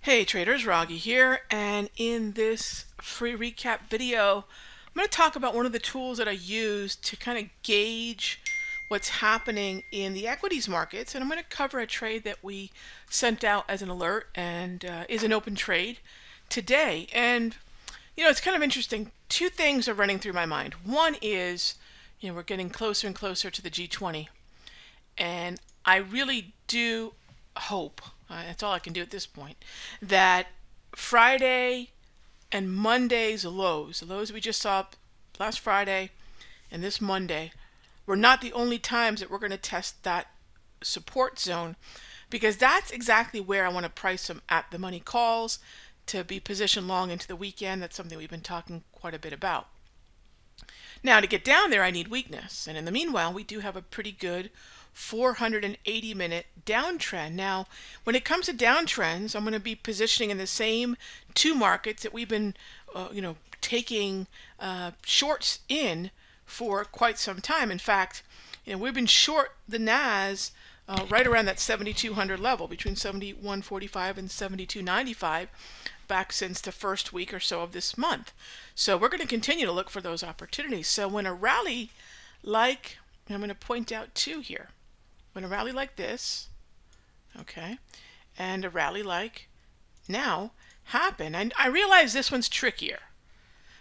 Hey traders, Raghee here, and in this free recap video I'm going to talk about one of the tools that I use to kind of gauge what's happening in the equities markets, and I'm going to cover a trade that we sent out as an alert and is an open trade today. And you know, it's kind of interesting. Two things are running through my mind. One is, you know, we're getting closer and closer to the G20, and I really do hope, that's all I can do at this point, that Friday and Monday's lows, the lows we just saw last Friday and this Monday, were not the only times that we're going to test that support zone, because that's exactly where I want to price them at the money calls to be positioned long into the weekend. That's something we've been talking quite a bit about. Now, to get down there, I need weakness, and in the meanwhile, we do have a pretty good 480-minute downtrend. Now, when it comes to downtrends, I'm going to be positioning in the same two markets that we've been, taking shorts in for quite some time. In fact, we've been short the NAS right around that 7,200 level, between 71.45 and 72.95, back since the first week or so of this month. So we're going to continue to look for those opportunities. So when a rally like, I'm going to point out two here, when a rally like this, okay, and a rally like now happen, and I realize this one's trickier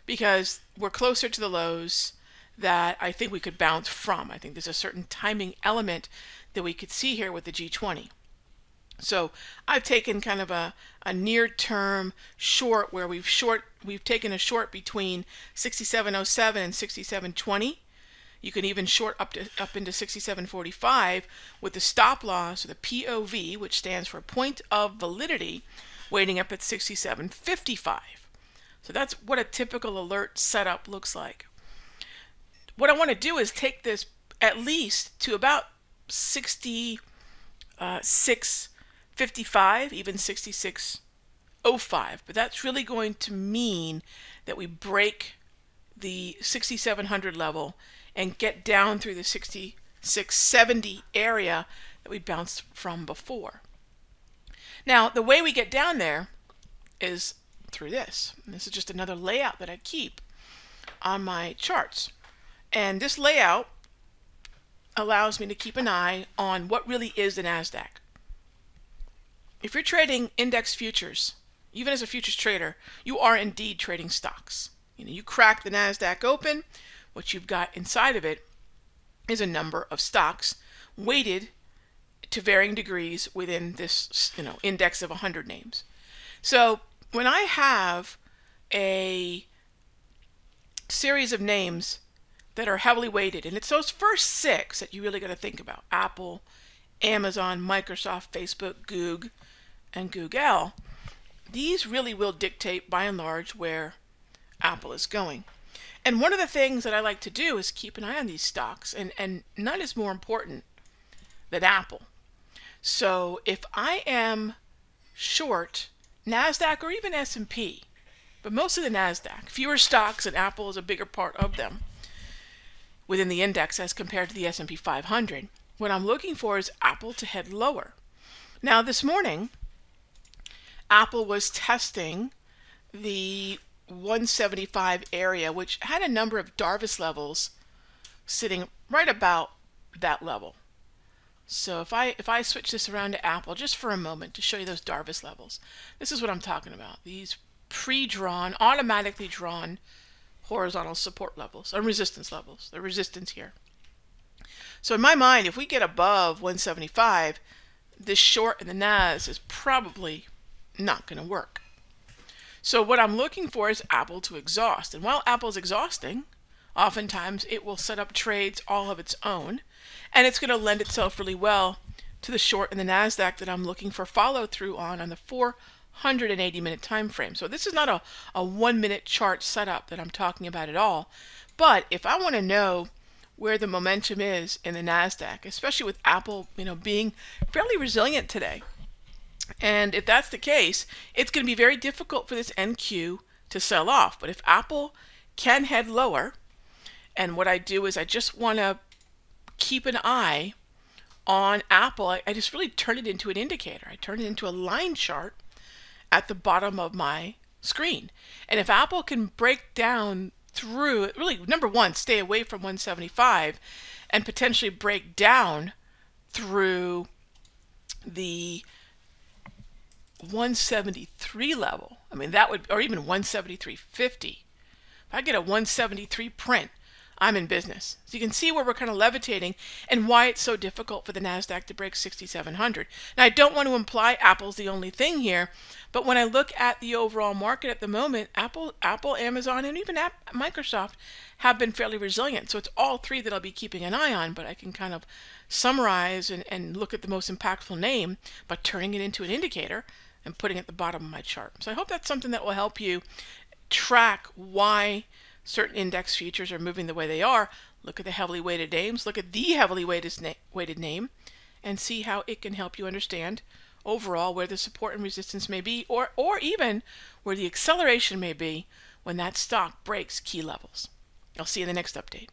because we're closer to the lows that I think we could bounce from. I think there's a certain timing element that we could see here with the G20. So I've taken kind of a near-term short where we've taken a short between 67.07 and 67.20. You can even short up into 67.45 with the stop loss, or the POV, which stands for point of validity, waiting up at 67.55. So that's what a typical alert setup looks like. What I want to do is take this at least to about 66.55, even 66.05, but that's really going to mean that we break the 6,700 level and get down through the 66.70 area that we bounced from before. Now, the way we get down there is through this. And this is just another layout that I keep on my charts. And this layout allows me to keep an eye on what really is the NASDAQ. If you're trading index futures, even as a futures trader, you are indeed trading stocks. You crack the NASDAQ open, what you've got inside of it is a number of stocks weighted to varying degrees within this index of 100 names. So when I have a series of names that are heavily weighted, and it's those first six that you really got to think about: Apple, Amazon, Microsoft, Facebook, Google, and Gambell. These really will dictate, by and large, where Apple is going. And one of the things that I like to do is keep an eye on these stocks, and none is more important than Apple. So if I am short NASDAQ or even S&P, but mostly the NASDAQ, fewer stocks, and Apple is a bigger part of them within the index as compared to the S&P 500, what I'm looking for is Apple to head lower. Now this morning, Apple was testing the 175 area, which had a number of Darvis levels sitting right about that level. So if I switch this around to Apple just for a moment to show you those Darvis levels, this is what I'm talking about. These pre-drawn, automatically drawn horizontal support levels or resistance levels, the resistance here. So in my mind, if we get above 175, this short in the NAS is probably not going to work. So what I'm looking for is Apple to exhaust. And while Apple's exhausting, oftentimes it will set up trades all of its own, and it's going to lend itself really well to the short in the NASDAQ that I'm looking for follow through on the 480-minute time frame. So this is not a 1-minute chart setup that I'm talking about at all. But if I want to know where the momentum is in the NASDAQ, especially with Apple, being fairly resilient today, and if that's the case, it's going to be very difficult for this NQ to sell off. But if Apple can head lower, and what I do is I just want to keep an eye on Apple, I just really turned it into an indicator. I turned it into a line chart at the bottom of my screen. And if Apple can break down through, really, number one, stay away from 175 and potentially break down through the 173 level. I mean, that would, or even 173.50. If I get a 173 print, I'm in business. So you can see where we're kind of levitating and why it's so difficult for the NASDAQ to break 6,700. Now, I don't want to imply Apple's the only thing here, but when I look at the overall market at the moment, Apple, Amazon, and even Microsoft have been fairly resilient. So it's all three that I'll be keeping an eye on, but I can kind of summarize and look at the most impactful name by turning it into an indicator and putting it at the bottom of my chart. So I hope that's something that will help you track why certain index futures are moving the way they are. Look at the heavily weighted names, look at the heavily weighted name, and see how it can help you understand overall where the support and resistance may be, or even where the acceleration may be when that stock breaks key levels. I'll see you in the next update.